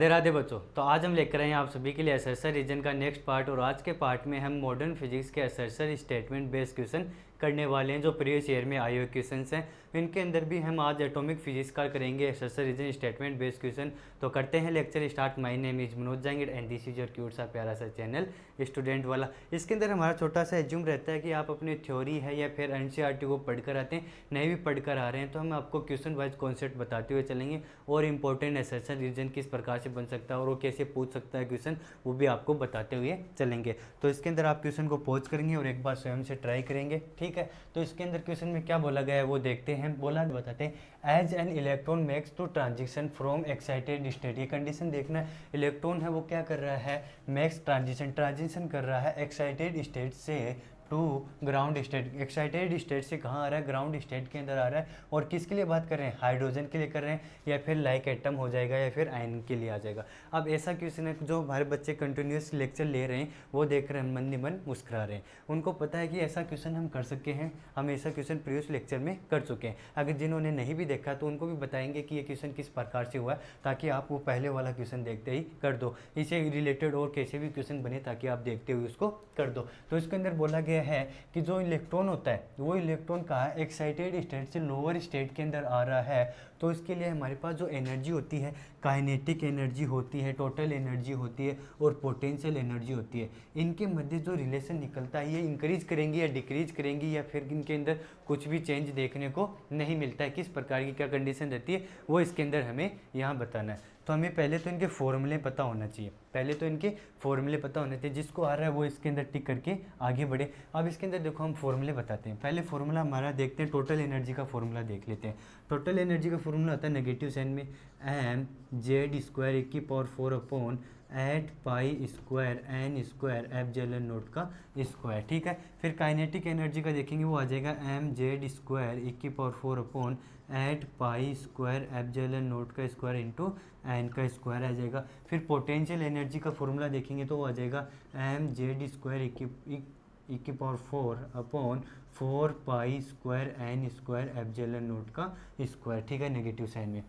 राधे राधे बच्चों। तो आज हम लेकर आए हैं आप सभी के लिए एसएसआर रीजन का नेक्स्ट पार्ट। और आज के पार्ट में हम मॉडर्न फिजिक्स के एसएसआर स्टेटमेंट बेस्ड क्वेश्चन करने वाले हैं जो प्रीवियस ईयर में आए हुए क्वेश्चन हैं। इनके अंदर भी हम आज एटॉमिक फिजिक्स का करेंगे SSR reason statement based question. तो करते हैं lecture start. My name is Manoj Jangid and this is your cute सा प्यारा सा चैनल स्टूडेंट वाला। इसके अंदर हमारा छोटा सा एज्यूम रहता है कि आप अपनी थ्योरी है या फिर एनसीईआरटी को पढ़कर आते हैं, नहीं भी पढ़कर आ रहे हैं, तो हम आपको क्वेश्चन वाइज कॉन्सेप्ट बताते हुए चलेंगे और इंपॉर्टेंट एसएसआर रीजन किस प्रकार से बन सकता है और वो कैसे पूछ सकता है क्वेश्चन, वो भी आपको बताते हुए चलेंगे। तो इसके अंदर आप क्वेश्चन को पॉज करेंगे और एक बार स्वयं से ट्राई करेंगे, ठीक है। तो इसके अंदर क्वेश्चन में क्या बोला गया है वो देखते हैं। बोला बताते हैं as an electron makes to transition from excited state. ये कंडीशन देखना है, इलेक्ट्रॉन है वो क्या कर रहा है, मैक्स ट्रांजिशन कर रहा है एक्साइटेड स्टेट से to ground state. Excited state से कहाँ आ रहा है, ग्राउंड स्टेट के अंदर आ रहा है। और किसके लिए बात कर रहे हैं, हाइड्रोजन के लिए कर रहे हैं, या फिर लाइक एटम हो जाएगा, या फिर आयन के लिए आ जाएगा। अब ऐसा क्वेश्चन है जो हमारे बच्चे कंटिन्यूस लेक्चर ले रहे हैं वो देख रहे हैं, मन ही मन मुस्कुरा रहे हैं। उनको पता है कि ऐसा क्वेश्चन हम कर सके हैं, हम ऐसा क्वेश्चन प्रीवियस लेक्चर में कर चुके हैं। अगर जिन्होंने नहीं भी देखा तो उनको भी बताएंगे कि ये क्वेश्चन किस प्रकार से हुआ है, ताकि आप वो पहले वाला क्वेश्चन देखते ही कर दो। इसे रिलेटेड और कैसे भी क्वेश्चन बने ताकि आप देखते हुए उसको कर दो। तो इसके अंदर बोला गया है कि जो इलेक्ट्रॉन होता है वो इलेक्ट्रॉन का एक्साइटेड स्टेट से लोअर स्टेट के अंदर आ रहा है। तो इसके लिए हमारे पास जो एनर्जी होती है, काइनेटिक एनर्जी होती है, टोटल एनर्जी होती है और पोटेंशियल एनर्जी होती है। इनके मध्य जो रिलेशन निकलता है ये इंक्रीज करेंगी या डिक्रीज करेंगी, या फिर इनके अंदर कुछ भी चेंज देखने को नहीं मिलता है। किस प्रकार की क्या कंडीशन रहती है वो इसके अंदर हमें यहाँ बताना है। तो हमें पहले तो इनके फॉर्मूले पता होना चाहिए, पहले तो इनके फॉर्मूले पता होने चाहिए। जिसको आ रहा है वो इसके अंदर टिक करके आगे बढ़े। अब इसके अंदर देखो हम फॉर्मूले बताते हैं। पहले फॉर्मूला हमारा देखते हैं, टोटल एनर्जी का फॉर्मूला देख लेते हैं। टोटल एनर्जी का फॉर्मूला होता है नेगेटिव साइन में एम जेड स्क्वायर एक की power 4 upon 8 pi square N square epsilon naught का स्क्वायर, ठीक है। फिर काइनेटिक एनर्जी का देखेंगे वो आ जाएगा एम जेड स्क्वायर एक की power 4 upon 8 pi square epsilon naught का स्क्वायर इंटू एन का स्क्वायर आ जाएगा। फिर पोटेंशियल एनर्जी का फॉर्मूला देखेंगे तो वो आ जाएगा एम जेड स्क्वायर एक की power 4 upon 4 pi square N square epsilon naught का स्क्वायर, ठीक है, नेगेटिव साइन में।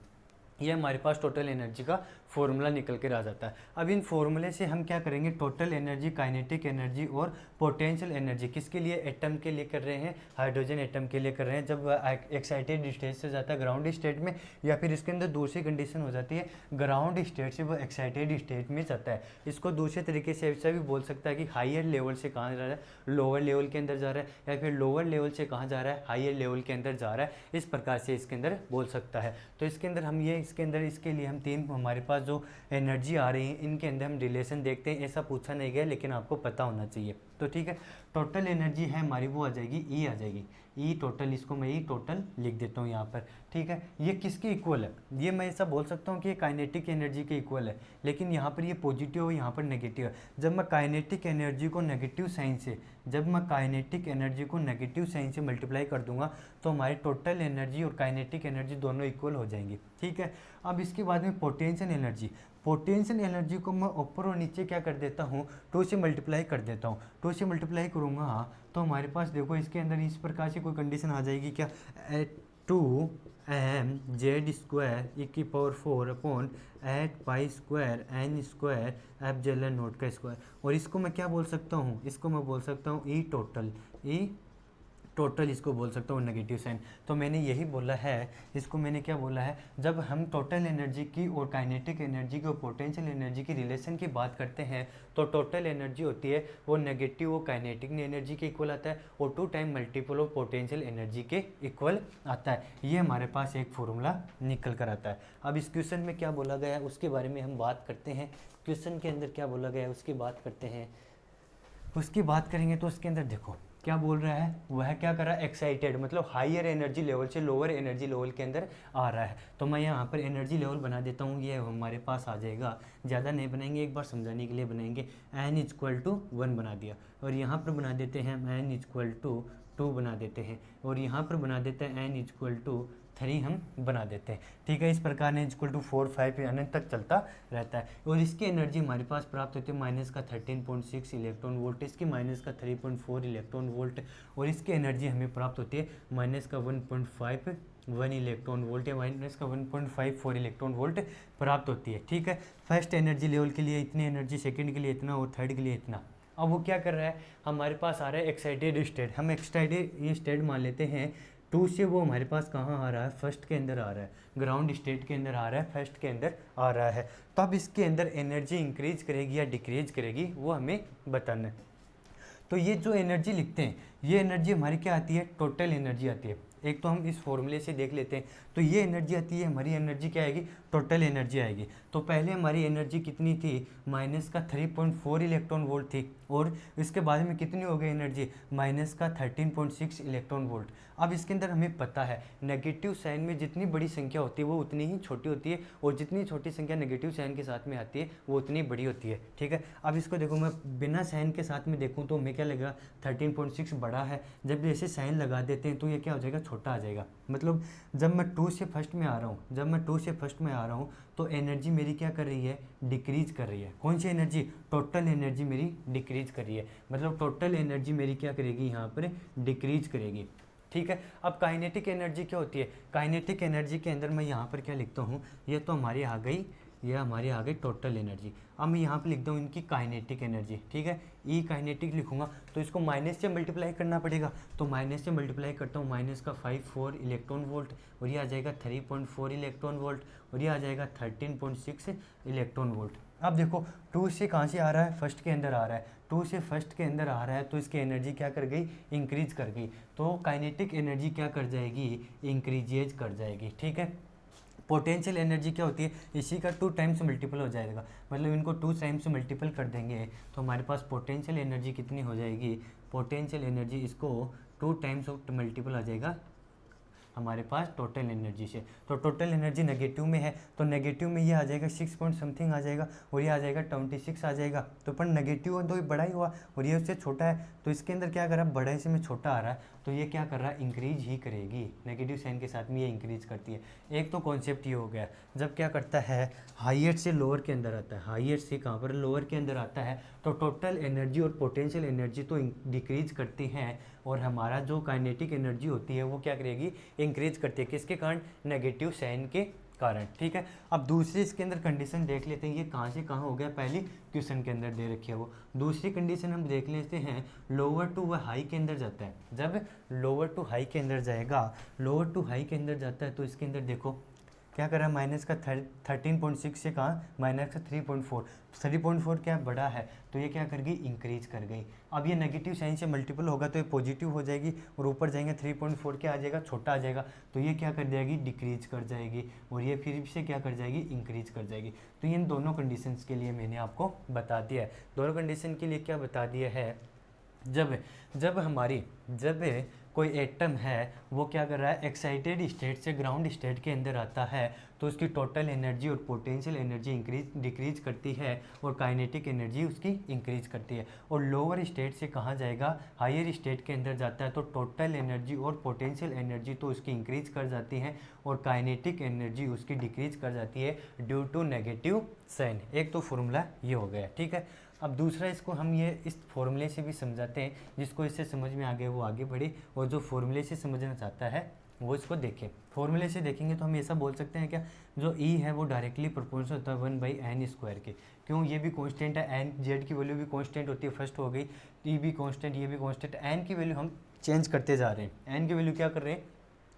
ये हमारे पास टोटल एनर्जी का फॉर्मूला निकल कर आ जाता है। अब इन फॉर्मूले से हम क्या करेंगे, टोटल एनर्जी, काइनेटिक एनर्जी और पोटेंशियल एनर्जी किसके लिए, एटम के लिए कर रहे हैं, हाइड्रोजन एटम के लिए कर रहे हैं। जब एक्साइटेड स्टेट से जाता है ग्राउंड स्टेट में, या फिर इसके अंदर दूसरी कंडीशन हो जाती है ग्राउंड स्टेट से वो एक्साइटेड स्टेट में जाता है। इसको दूसरे तरीके से ऐसा भी बोल सकता है कि हायर लेवल से कहाँ जा रहा है, लोअर लेवल के अंदर जा रहा है, या फिर लोअर लेवल से कहाँ जा रहा है, हायर लेवल के अंदर जा रहा है। इस प्रकार से इसके अंदर बोल सकता है। तो इसके अंदर हम ये इसके अंदर इसके लिए हम तीन हमारे पास जो एनर्जी आ रही है इनके अंदर हम रिलेशन देखते हैं। ऐसा पूछा नहीं गया लेकिन आपको पता होना चाहिए। तो ठीक है, टोटल एनर्जी है हमारी वो आ जाएगी ई आ जाएगी, ई टोटल, इसको मैं ई टोटल लिख देता हूँ यहाँ पर, ठीक है। ये किसके इक्वल है, ये मैं ऐसा बोल सकता हूँ कि ये काइनेटिक एनर्जी के इक्वल है, लेकिन यहाँ पर ये पॉजिटिव है, यहाँ पर नेगेटिव है। जब मैं काइनेटिक एनर्जी को नेगेटिव साइन से मल्टीप्लाई कर दूंगा तो हमारी टोटल एनर्जी और काइनेटिक एनर्जी दोनों इक्वल हो जाएंगी, ठीक है। अब इसके बाद में पोटेंशियल एनर्जी को मैं ऊपर और नीचे क्या कर देता हूँ, 2 से मल्टीप्लाई कर देता हूँ। 2 से मल्टीप्लाई करूँगा हाँ, तो हमारे पास देखो इसके अंदर इस प्रकार से कोई कंडीशन आ जाएगी क्या, 2 एम जेड स्क्वायर ई की power 4 upon 8 pi square N square epsilon naught का स्क्वायर। और इसको मैं क्या बोल सकता हूँ, इसको मैं बोल सकता हूँ ई टोटल इसको बोल सकता हूँ नेगेटिव साइन। तो मैंने यही बोला है, इसको मैंने क्या बोला है, जब हम टोटल एनर्जी की और काइनेटिक एनर्जी की और पोटेंशियल एनर्जी की रिलेशन की बात करते हैं तो टोटल एनर्जी होती है वो नेगेटिव और काइनेटिक एनर्जी के इक्वल आता है और 2 time multiple of potential energy के इक्वल आता है। ये हमारे पास एक फॉर्मूला निकल कर आता है। अब इस क्वेश्चन में क्या बोला गया है उसके बारे में हम बात करते हैं। क्वेश्चन के अंदर क्या बोला गया है उसकी बात करते हैं, उसकी बात करेंगे तो उसके अंदर देखो क्या बोल रहा है, वह क्या कर रहा है, एक्साइटेड मतलब हायर एनर्जी लेवल से लोअर एनर्जी लेवल के अंदर आ रहा है। तो मैं यहाँ पर एनर्जी लेवल बना देता हूँ, ये हमारे पास आ जाएगा, ज़्यादा नहीं बनाएंगे, एक बार समझाने के लिए बनाएंगे। n इक्वल टू 1 बना दिया, और यहाँ पर बना देते हैं n इक्वल टू 2 बना देते हैं, और यहाँ पर बना देते हैं n इक्वल टू 3 हम बना देते हैं, ठीक है। इस प्रकार n इक्वल टू 4 5 अनंत तक चलता रहता है। और इसकी एनर्जी हमारे पास प्राप्त होती है माइनस का 13.6 इलेक्ट्रॉन वोल्ट, इसकी माइनस का 3.4 इलेक्ट्रॉन वोल्ट, और इसकी एनर्जी हमें प्राप्त होती है माइनस का 1.5 1 इलेक्ट्रॉन वोल्ट या माइनस का 1.54 इलेक्ट्रॉन वोल्ट प्राप्त होती है। ठीक है, फर्स्ट एनर्जी लेवल के लिए इतनी एनर्जी, सेकंड के लिए इतना और थर्ड के लिए इतना। अब वो क्या कर रहा है, हमारे पास आ रहा है एक्साइटेड स्टेट। हम एक्साइटेड ये स्टेट मान लेते हैं 2 से, वो हमारे पास कहाँ आ रहा है, फर्स्ट के अंदर आ रहा है, ग्राउंड स्टेट के अंदर आ रहा है, फर्स्ट के अंदर आ रहा है। तो अब इसके अंदर एनर्जी इंक्रीज करेगी या डिक्रीज करेगी वो हमें बताना है। तो ये जो एनर्जी लिखते हैं, ये एनर्जी हमारी क्या आती है, टोटल एनर्जी आती है। एक तो हम इस फॉर्मूले से देख लेते हैं, तो ये एनर्जी आती है, हमारी एनर्जी क्या आएगी, टोटल एनर्जी आएगी। तो पहले हमारी एनर्जी कितनी थी, माइनस का 3.4 इलेक्ट्रॉन वोल्ट थी, और इसके बाद में कितनी हो गई एनर्जी, माइनस का 13.6 इलेक्ट्रॉन वोल्ट। अब इसके अंदर हमें पता है नेगेटिव साइन में जितनी बड़ी संख्या होती है वो उतनी ही छोटी होती है, और जितनी छोटी संख्या नेगेटिव साइन के साथ में आती है वो उतनी बड़ी होती है। ठीक है, अब इसको देखो, मैं बिना साइन के साथ में देखूँ तो हमें क्या लगेगा, 13.6 बड़ा है। जब जैसे साइन लगा देते हैं तो ये क्या हो जाएगा, छोटा आ जाएगा। मतलब जब मैं 2 से फर्स्ट में आ रहा हूँ, तो एनर्जी मेरी क्या कर रही है, डिक्रीज कर रही है। कौन सी एनर्जी, टोटल एनर्जी मेरी डिक्रीज कर रही है। मतलब टोटल एनर्जी मेरी क्या करेगी, यहाँ पर डिक्रीज करेगी। ठीक है, अब काइनेटिक एनर्जी क्या होती है, काइनेटिक एनर्जी के अंदर मैं यहाँ पर क्या लिखता हूँ, ये तो हमारी आ गई, ये हमारी आ गई टोटल एनर्जी। अब मैं यहाँ पे लिखता हूँ इनकी काइनेटिक एनर्जी। ठीक है, ई काइनेटिक लिखूंगा तो इसको माइनस से मल्टीप्लाई करना पड़ेगा, तो माइनस से मल्टीप्लाई करता हूँ, माइनस का 54 इलेक्ट्रॉन वोल्ट, और ये आ जाएगा 3.4 इलेक्ट्रॉन वोल्ट, और ये आ जाएगा 13.6 इलेक्ट्रॉन वोल्ट। अब देखो 2 से कहाँ से आ रहा है, फर्स्ट के अंदर आ रहा है, 2 से फर्स्ट के अंदर आ रहा है, तो इसकी एनर्जी क्या कर गई, इंक्रीज कर गई। तो काइनेटिक एनर्जी क्या कर जाएगी, इंक्रीजेज कर जाएगी। ठीक है, पोटेंशियल एनर्जी क्या होती है, इसी का 2 टाइम्स मल्टीपल हो जाएगा, मतलब इनको 2 टाइम्स मल्टीपल कर देंगे तो हमारे पास पोटेंशियल एनर्जी कितनी हो जाएगी, पोटेंशियल एनर्जी इसको 2 टाइम्स मल्टीपल आ जाएगा हमारे पास टोटल एनर्जी से। तो टोटल एनर्जी नेगेटिव में है, तो नेगेटिव में ये आ जाएगा 6 पॉइंट समथिंग आ जाएगा, और ये आ जाएगा 26 आ जाएगा। तो पर नेगेटिव है तो ये बड़ा ही हुआ, और ये उससे छोटा है, तो इसके अंदर क्या कर रहा है, बड़े से में छोटा आ रहा है, तो ये क्या कर रहा है, इंक्रीज ही करेगी। नेगेटिव साइन के साथ में ये इंक्रीज करती है। एक तो कॉन्सेप्ट ये हो गया। जब क्या करता है, हाइयर से लोअर के अंदर आता है, हाइयर से कहाँ पर, लोअर के अंदर आता है, तो टोटल एनर्जी और पोटेंशियल एनर्जी तो डिक्रीज करती हैं, और हमारा जो काइनेटिक एनर्जी होती है वो क्या करेगी, इंक्रीज करती है। किसके कारण, नेगेटिव साइन के कारण। ठीक है, अब दूसरी इसके अंदर कंडीशन देख लेते हैं, ये कहाँ से कहाँ हो गया, पहली क्वेश्चन के अंदर दे रखी है वो। दूसरी कंडीशन हम देख लेते हैं, लोअर टू व हाई के अंदर जाता है। जब लोअर टू हाई के अंदर जाएगा, लोअर टू हाई के अंदर जाता है, तो इसके अंदर देखो क्या कर रहा है, माइनस का 13.6 से कहाँ, माइनस का 3.4, 3.4 क्या बड़ा है, तो ये क्या कर गई, इंक्रीज कर गई। अब ये नेगेटिव साइन से मल्टीपल होगा तो ये पॉजिटिव हो जाएगी, और ऊपर जाएंगे 3.4 क्या आ जाएगा, छोटा आ जाएगा, तो ये क्या कर जाएगी, डिक्रीज कर जाएगी, और ये फिर से क्या कर जाएगी, इंक्रीज कर जाएगी। तो इन दोनों कंडीशंस के लिए मैंने आपको बता दिया है। दोनों कंडीशन के लिए क्या बता दिया है, जब कोई एटम है वो क्या कर रहा है, एक्साइटेड स्टेट से ग्राउंड स्टेट के अंदर आता है, तो उसकी टोटल एनर्जी और पोटेंशियल एनर्जी डिक्रीज करती है, और काइनेटिक एनर्जी उसकी इंक्रीज करती है। और लोअर स्टेट से कहाँ जाएगा, हायर स्टेट के अंदर जाता है, तो टोटल एनर्जी और पोटेंशियल एनर्जी तो उसकी इंक्रीज कर जाती है, और काइनेटिक एनर्जी उसकी डिक्रीज कर जाती है ड्यू टू नेगेटिव साइन। एक तो फॉर्मूला ये हो गया। ठीक है, अब दूसरा इसको हम ये इस फॉर्मूले से भी समझाते हैं, जिसको इससे समझ में आ गया वो आगे बढ़े, और जो फॉर्मूले से समझना चाहता है वो इसको देखें। फॉर्मूले से देखेंगे तो हम ऐसा बोल सकते हैं क्या, जो ई है वो डायरेक्टली प्रोपोर्शनल होता है 1/n² के। क्यों, ये भी कांस्टेंट है, एन जेड की वैल्यू भी कांस्टेंट होती है, फर्स्ट हो गई, ई भी कांस्टेंट, ये भी कांस्टेंट, एन की वैल्यू हम चेंज करते जा रहे हैं, एन की वैल्यू क्या कर रहे हैं,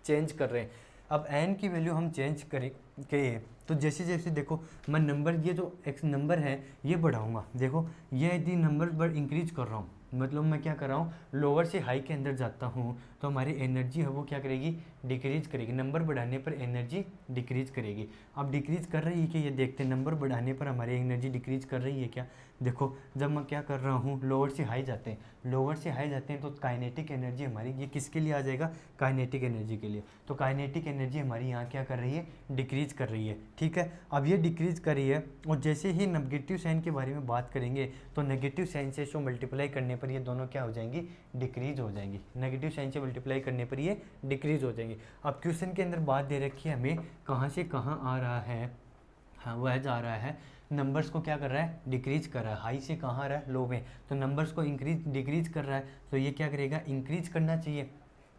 चेंज कर रहे हैं। अब एन की वैल्यू हम चेंज करें तो जैसे जैसे देखो मैं नंबर, ये जो एक्स नंबर है ये बढ़ाऊंगा, देखो ये यदि नंबर इंक्रीज कर रहा हूँ, मतलब मैं क्या कर रहा हूँ, लोअर से हाई के अंदर जाता हूँ, तो हमारी एनर्जी है वो क्या करेगी, डिक्रीज करेगी। नंबर बढ़ाने पर एनर्जी डिक्रीज करेगी। अब डिक्रीज कर रही है कि, ये देखते हैं नंबर बढ़ाने पर हमारी एनर्जी डिक्रीज कर रही है क्या। देखो जब मैं क्या कर रहा हूँ, लोअर से हाई जाते हैं, लोअर से हाई जाते हैं, तो काइनेटिक एनर्जी हमारी ये किसके लिए आ जाएगा, काइनेटिक एनर्जी के लिए। तो काइनेटिक एनर्जी हमारी यहाँ क्या कर रही है, डिक्रीज कर रही है। ठीक है, अब ये डिक्रीज कर रही है, और जैसे ही नेगेटिव साइन के बारे में बात करेंगे, तो नेगेटिव साइन से इसको मल्टीप्लाई करने पर ये दोनों क्या हो जाएंगी, डिक्रीज हो जाएंगी। नेगेटिव साइन से मल्टीप्लाई करने पर ये डिक्रीज हो जाएंगी। अब क्वेश्चन के अंदर बात दे रखी है हमें, कहाँ से कहाँ आ रहा है, हाँ वह जा रहा है, नंबर्स को क्या कर रहा है, डिक्रीज कर रहा है। हाई से कहाँ आ रहा है, लो में, तो नंबर्स को इंक्रीज डिक्रीज कर रहा है, तो ये क्या करेगा, इंक्रीज करना चाहिए।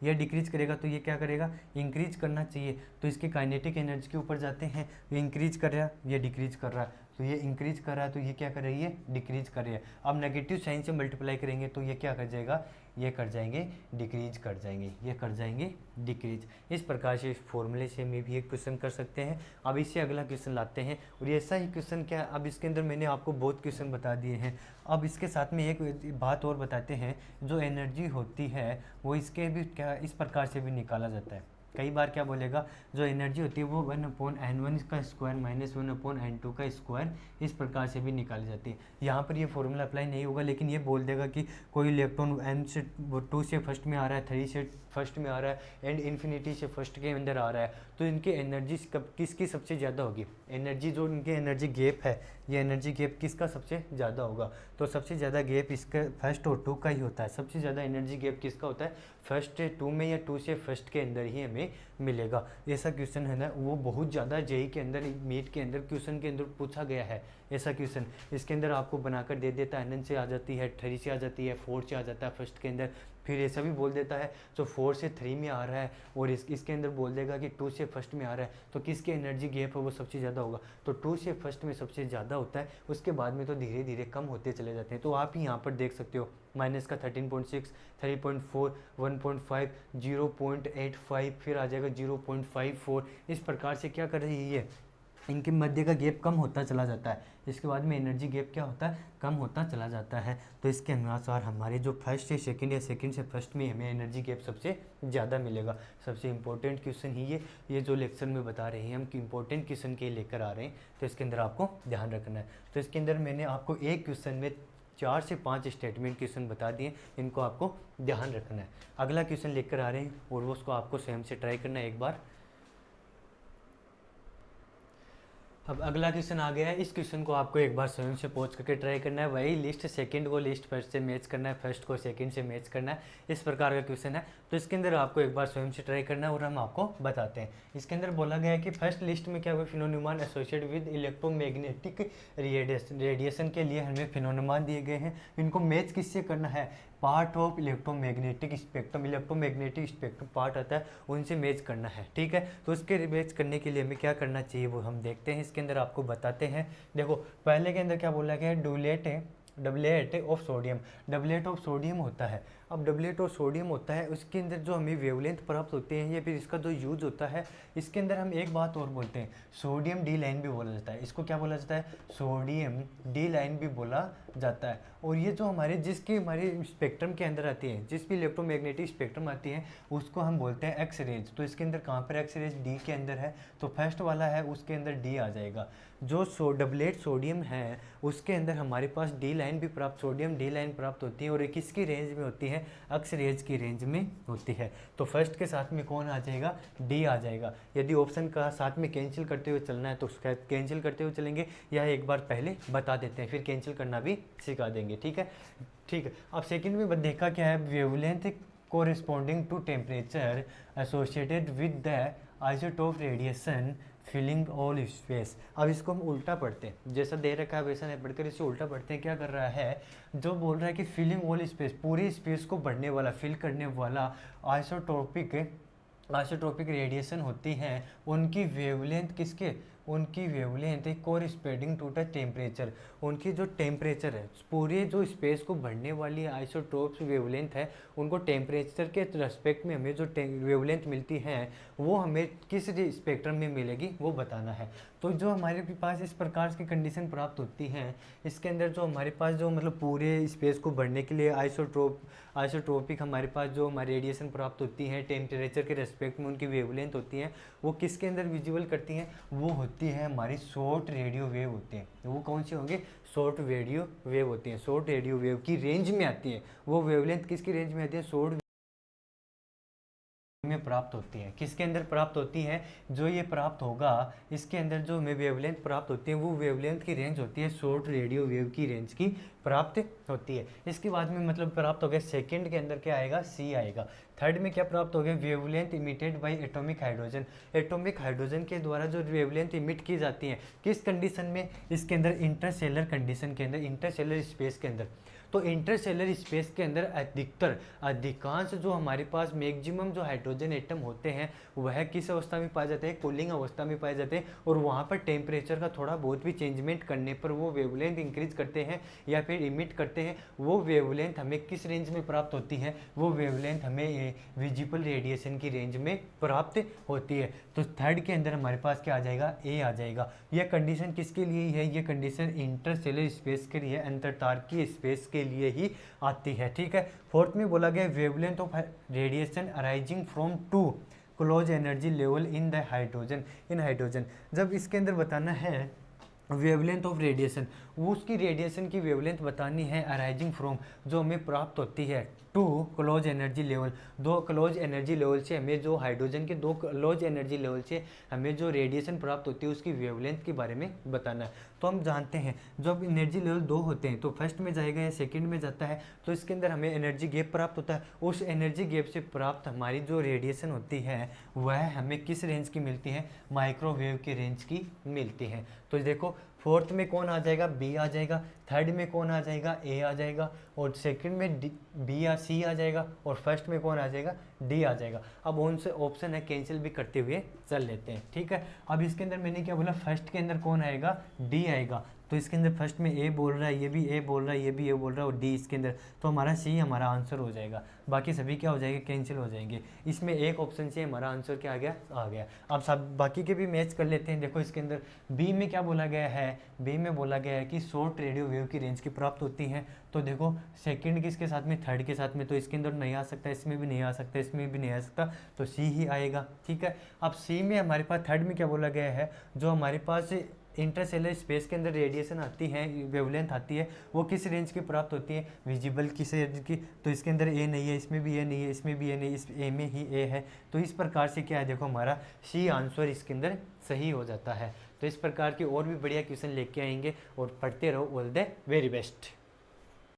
ये डिक्रीज करेगा तो ये क्या करेगा, इंक्रीज करना चाहिए। तो इसके काइनेटिक एनर्जी के ऊपर जाते हैं, ये इंक्रीज कर रहा है, ये डिक्रीज कर रहा है, तो ये इंक्रीज कर रहा है, तो ये क्या कर रही है, डिक्रीज कर रही है। अब नेगेटिव साइन से मल्टीप्लाई करेंगे तो ये क्या कर जाएगा, ये कर जाएंगे डिक्रीज कर जाएंगे, ये कर जाएंगे डिक्रीज। इस प्रकार से इस फॉर्मूले से में भी एक क्वेश्चन कर सकते हैं। अब इससे अगला क्वेश्चन लाते हैं, और ऐसा ही क्वेश्चन क्या है, अब इसके अंदर मैंने आपको बहुत क्वेश्चन बता दिए हैं। अब इसके साथ में एक बात और बताते हैं, जो एनर्जी होती है वो इसके भी क्या इस प्रकार से भी निकाला जाता है। कई बार क्या बोलेगा, जो एनर्जी होती है वो 1/n1 का स्क्वायर माइनस 1/n2 का स्क्वायर, इस प्रकार से भी निकाली जाती है। यहाँ पर ये फॉर्मूला अप्लाई नहीं होगा, लेकिन ये बोल देगा कि कोई इलेक्ट्रॉन n से 2 से फर्स्ट में आ रहा है, 3 से फर्स्ट में आ रहा है, एंड इन्फिनिटी से फर्स्ट के अंदर आ रहा है, तो इनकी एनर्जी किसकी सबसे ज़्यादा होगी, एनर्जी जो इनके एनर्जी गैप है, ये एनर्जी गैप किसका सबसे ज़्यादा होगा, तो सबसे ज़्यादा गैप इसका फर्स्ट और 2 का ही होता है। सबसे ज़्यादा एनर्जी गैप किसका होता है, फर्स्ट 2 में या 2 से फर्स्ट के अंदर ही हमें मिलेगा। ऐसा क्वेश्चन है ना, वो बहुत ज़्यादा जेई के अंदर, मीट के अंदर क्वेश्चन के अंदर पूछा गया है ऐसा क्वेश्चन। इसके अंदर आपको बनाकर दे देता है, NN से आ जाती है, 3 से आ जाती है, 4 से आ जाता है फर्स्ट के अंदर, फिर ऐसा भी बोल देता है जो 4 से 3 में आ रहा है, और इसके अंदर बोल देगा कि 2 से फर्स्ट में आ रहा है, तो किसकी एनर्जी गैप है वो सबसे ज़्यादा होगा, तो 2 से फर्स्ट में सबसे ज़्यादा होता है, उसके बाद में तो धीरे धीरे कम होते चले जाते हैं। तो आप ही यहाँ पर देख सकते हो, माइनस का 13.6, 3.4, 1.5, 0.85, फिर आ जाएगा 0.54। इस प्रकार से क्या कर रही है, इनके मध्य का गैप कम होता चला जाता है। इसके बाद में एनर्जी गैप क्या होता है, कम होता चला जाता है। तो इसके अनुसार हमारे जो फर्स्ट से सेकंड या सेकंड से फर्स्ट में हमें एनर्जी गैप सबसे ज़्यादा मिलेगा। सबसे इंपॉर्टेंट क्वेश्चन ही ये जो लेक्चर में बता रहे हैं हम कि इंपॉर्टेंट क्वेश्चन के लेकर आ रहे हैं, तो इसके अंदर आपको ध्यान रखना है। तो इसके अंदर मैंने आपको एक क्वेश्चन में 4 से 5 स्टेटमेंट क्वेश्चन बता दिए, इनको आपको ध्यान रखना है। अगला क्वेश्चन लेकर आ रहे हैं और वो उसको आपको स्वयं से ट्राई करना है एक बार। अब अगला क्वेश्चन आ गया है, इस क्वेश्चन को आपको एक बार स्वयं से पहुंच करके ट्राई करना है। वही लिस्ट सेकंड को लिस्ट फर्स्ट से मैच करना है, फर्स्ट को सेकंड से मैच करना है, इस प्रकार का क्वेश्चन है। तो इसके अंदर आपको एक बार स्वयं से ट्राई करना है और हम आपको बताते हैं। इसके अंदर बोला गया है कि फर्स्ट लिस्ट में क्या हुआ, phenomenon associated with electromagnetic radiation के लिए हमें फिनोमेनन दिए गए हैं, इनको मैच किससे करना है, part of electromagnetic spectrum, electromagnetic spectrum part आता है उनसे मैच करना है, ठीक है। तो उसके मैच करने के लिए हमें क्या करना चाहिए वो हम देखते हैं, इसके अंदर आपको बताते हैं। देखो पहले के अंदर क्या बोला गया है, doublet of sodium, doublet of sodium होता है। अब डबलेट ऑफ सोडियम होता है, उसके अंदर जो हमें वेवलेंथ प्राप्त होते हैं या फिर इसका जो यूज होता है, इसके अंदर हम एक बात और बोलते हैं, सोडियम डी लाइन भी बोला जाता है। इसको क्या बोला जाता है, सोडियम डी लाइन भी बोला जाता है। और ये जो हमारे स्पेक्ट्रम के अंदर आती है, जिस भी इलेक्ट्रोमैग्नेटिक स्पेक्ट्रम आती है उसको हम बोलते हैं एक्स रेज। तो इसके अंदर कहाँ पर एक्स रेज, डी के अंदर है, तो फर्स्ट वाला है उसके अंदर डी आ जाएगा। जो डबलेट सोडियम है उसके अंदर हमारे पास डी लाइन भी प्राप्त, सोडियम डी लाइन प्राप्त होती है, और एक किसकी रेंज में होती है, एक्स रेज की रेंज में होती है। तो फर्स्ट के साथ में कौन आ जाएगा, डी आ जाएगा। यदि ऑप्शन का साथ में कैंसिल करते हुए चलना है तो कैंसिल करते हुए चलेंगे, या एक बार पहले बता देते हैं फिर कैंसिल करना भी सिखा देंगे, ठीक है। ठीक है, अब सेकंड में देखा क्या है, wavelength corresponding to temperature associated with the isotope radiation filling all space. अब इसको हम उल्टा पढ़ते हैं, जैसा दे रखा है वैसा नहीं पढ़कर इसे उल्टा पढ़ते हैं। क्या कर रहा है, जो बोल रहा है कि फिलिंग ऑल स्पेस, पूरी स्पेस को भरने वाला, फिल करने वाला आइसोटोपिक रेडिएशन होती हैं, उनकी वेवलेंथ किसके, उनकी wavelength corresponding to the temperature, उनकी जो टेम्परेचर है, पूरे जो स्पेस को भरने वाली आइसोटोप्स वेवलेंथ है, उनको टेम्परेचर के रेस्पेक्ट में हमें जो वेवलेंथ मिलती है वो हमें किस स्पेक्ट्रम में मिलेगी वो बताना है। तो जो हमारे पास इस प्रकार की कंडीशन प्राप्त होती हैं, इसके अंदर जो हमारे पास जो मतलब पूरे स्पेस को भरने के लिए आइसोट्रोपिक हमारे पास जो हमारी रेडिएशन प्राप्त होती है टेम्परेचर के रेस्पेक्ट में, उनकी वेवलेंथ होती है, वो किसके अंदर विजिबल करती हैं, वो होती है हमारी शॉर्ट रेडियो वेव होती हैं। वो कौन सी होंगे, शॉर्ट रेडियो वेव होती हैं। शॉर्ट रेडियो वेव की रेंज में आती है, वो वेवलेंथ किसकी रेंज में आती है, शॉर्ट में प्राप्त होती है। किसके अंदर प्राप्त होती है? जो ये प्राप्त होगा इसके अंदर जो हमें वेवलेंथ प्राप्त होती है वो वेवलेंथ की रेंज होती है शॉर्ट रेडियो वेव की रेंज की प्राप्त होती है। इसके बाद में मतलब प्राप्त हो गया, सेकंड के अंदर क्या आएगा? सी आएगा। थर्ड में क्या प्राप्त हो गया? Wavelength emitted bye atomic hydrogen. Atomic hydrogen के द्वारा जो वेवलेंथ इमिट की जाती है, किस कंडीशन में? इसके अंदर इंटरसेलर कंडीशन के अंदर, इंटरसेलर स्पेस के अंदर। तो इंटरसेलर स्पेस के अंदर अधिकांश जो हमारे पास मैक्सिमम जो हाइड्रोजन एटम होते हैं वह किस अवस्था में पाए जाते हैं? कूलिंग अवस्था में पाए जाते हैं। और वहाँ पर टेम्परेचर का थोड़ा बहुत भी चेंजमेंट करने पर वो वेवलेंथ इंक्रीज करते हैं या फिर इमिट करते हैं। वो वेवलेंथ हमें किस रेंज में प्राप्त होती है? वो वेवलेंथ हमें विजिबल रेडिएशन की रेंज में प्राप्त होती है। तो थर्ड के अंदर हमारे पास क्या आ जाएगा? ए आ जाएगा। यह कंडीशन किसके लिए है? ये कंडीशन इंटरसेलर स्पेस के लिए, अंतरतारकीय स्पेस के लिए ही आती है। ठीक है। फोर्थ में बोला गया wavelength of radiation arising from two close energy level in the hydrogen. जब इसके अंदर बताना है वेवलेंथ ऑफ रेडिएशन, वो उसकी रेडिएशन की वेवलेंथ बतानी है अराइजिंग फ्रॉम, जो हमें प्राप्त होती है टू क्लोज एनर्जी लेवल। दो क्लोज एनर्जी लेवल से हमें जो हाइड्रोजन के दो क्लोज एनर्जी लेवल से हमें जो रेडिएशन प्राप्त होती है उसकी वेवलेंथ के बारे में बताना है। तो हम जानते हैं जब एनर्जी लेवल दो होते हैं तो फर्स्ट में जाएगा या सेकंड में जाता है, तो इसके अंदर हमें एनर्जी गैप प्राप्त होता है। उस एनर्जी गैप से प्राप्त हमारी जो रेडिएशन होती है वह हमें किस रेंज की मिलती है? माइक्रोवेव की रेंज की मिलती है। तो देखो फोर्थ में कौन आ जाएगा? बी आ जाएगा। थर्ड में कौन आ जाएगा? ए आ जाएगा। और सेकंड में बी या सी आ जाएगा। और फर्स्ट में कौन आ जाएगा? डी आ जाएगा। अब उनसे ऑप्शन है कैंसिल भी करते हुए चल लेते हैं। ठीक है। अब इसके अंदर मैंने क्या बोला? फर्स्ट के अंदर कौन आएगा? डी आएगा। तो इसके अंदर फर्स्ट में ए बोल रहा है, ये भी ए बोल रहा है, ये भी ए बोल रहा है और डी इसके अंदर, तो हमारा सी हमारा आंसर हो जाएगा। बाकी सभी क्या हो जाएंगे? कैंसिल हो जाएंगे। इसमें एक ऑप्शन से हमारा आंसर क्या आ गया? आ गया। अब सब बाकी के भी मैच कर लेते हैं। देखो इसके अंदर बी में क्या बोला गया है? बी में बोला गया है कि शॉर्ट रेडियो वेव की रेंज की प्राप्त होती है। तो देखो सेकंड किसके साथ में? थर्ड के साथ में। तो इसके अंदर नहीं आ सकता, इसमें भी नहीं आ सकता, इसमें भी नहीं आ सकता, तो सी ही आएगा। ठीक है। अब सी में हमारे पास थर्ड में क्या बोला गया है? जो हमारे पास इंटरसेलर स्पेस के अंदर रेडिएशन आती है, वेवलेंथ आती है, वो किस रेंज की प्राप्त होती है? विजिबल किस रेंज की? तो इसके अंदर ए नहीं है, इसमें भी ए नहीं है, इसमें भी ए नहीं, इस ए में ही ए है। तो इस प्रकार से क्या है? देखो हमारा सी आंसर इसके अंदर सही हो जाता है। तो इस प्रकार के और भी बढ़िया क्वेश्चन लेके आएंगे और पढ़ते रहो। All the very best.